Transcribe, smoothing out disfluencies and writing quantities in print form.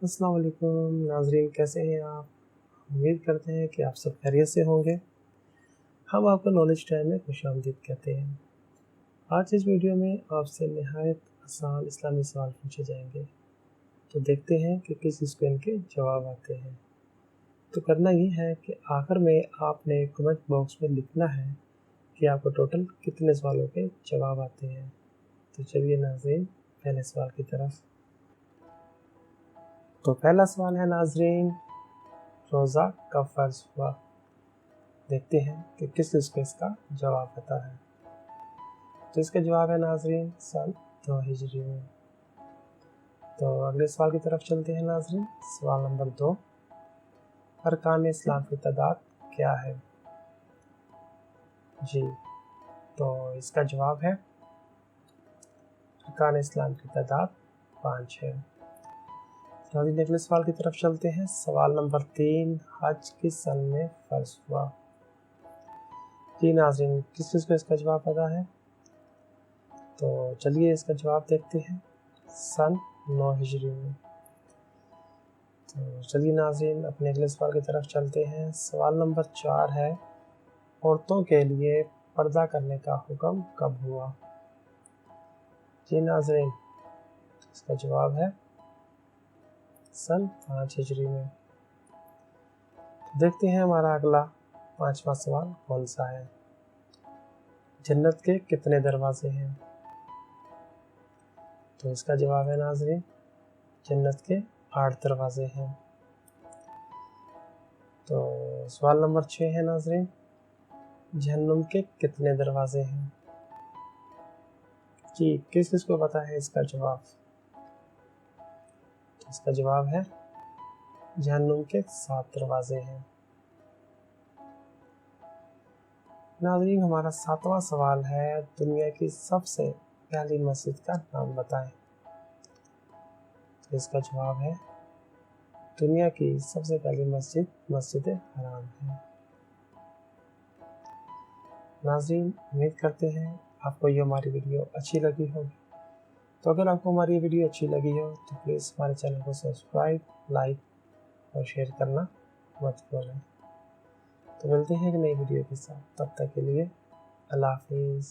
अस्सलाम वालेकुम नाज़रीन, कैसे हैं आप? उम्मीद करते हैं कि आप सब खैरियत से होंगे। हम आपको नॉलेज टाइम में खुशामदीद कहते हैं। आज इस वीडियो में आपसे नहायत आसान इस्लामी सवाल पूछे जाएंगे, तो देखते हैं कि किस चीज़ को इनके जवाब आते हैं। तो करना ये है कि आखिर में आपने कमेंट बॉक्स में लिखना है कि आपको टोटल कितने सवालों के जवाब आते हैं। तो चलिए नाज़रीन, पहले सवाल की तरफ। तो पहला सवाल है नाज़रीन, रोज़ा कब फ़र्ज़ हुआ? देखते हैं कि किस चीज़ को इसका जवाब पता है। तो इसका जवाब है नाज़रीन सन 2 हिजरी में। तो अगले सवाल की तरफ चलते हैं नाज़रीन। सवाल नंबर 2, अरकान इस्लाम की तादाद क्या है? जी, तो इसका जवाब है अरकान इस्लाम की तादाद 5 है। नाज़रीन अगले सवाल की तरफ चलते हैं। सवाल नंबर 3, हज किस सन में फ़र्ज़ हुआ? जी नाज़रीन, किस चीज़ को इसका जवाब पता है? तो चलिए इसका जवाब देखते हैं, सन 9 हिजरी में। तो चलिए नाज़रीन अपने अगले सवाल की तरफ चलते हैं। सवाल नंबर 4 है, औरतों के लिए पर्दा करने का हुक्म कब हुआ? जी नाज़रीन, इसका जवाब है सन 5 हिजरी में। तो देखते हैं हमारा अगला 5वां सवाल कौन सा है। जन्नत के कितने दरवाजे हैं? तो इसका जवाब है नाज़रीन, जन्नत के 8 दरवाजे हैं। तो सवाल नंबर 6 है नाज़रीन, जहन्नुम के कितने दरवाजे हैं? जी, किस को पता है इसका जवाब? तो इसका जवाब है जहन्नुम के 7 दरवाजे हैं। नाज़रीन हमारा 7वां सवाल है, दुनिया की सबसे पहली मस्जिद का नाम बताएं। तो इसका जवाब है दुनिया की सबसे पहली मस्जिद मस्जिद हराम है। नाज़रीन उम्मीद करते हैं आपको ये हमारी वीडियो अच्छी लगी होगी। तो अगर आपको हमारी वीडियो अच्छी लगी हो तो प्लीज़ हमारे चैनल को सब्सक्राइब, लाइक और शेयर करना मत भूलें। तो मिलते हैं एक नई वीडियो के साथ, तब तक के लिए अल्लाह हाफिज़।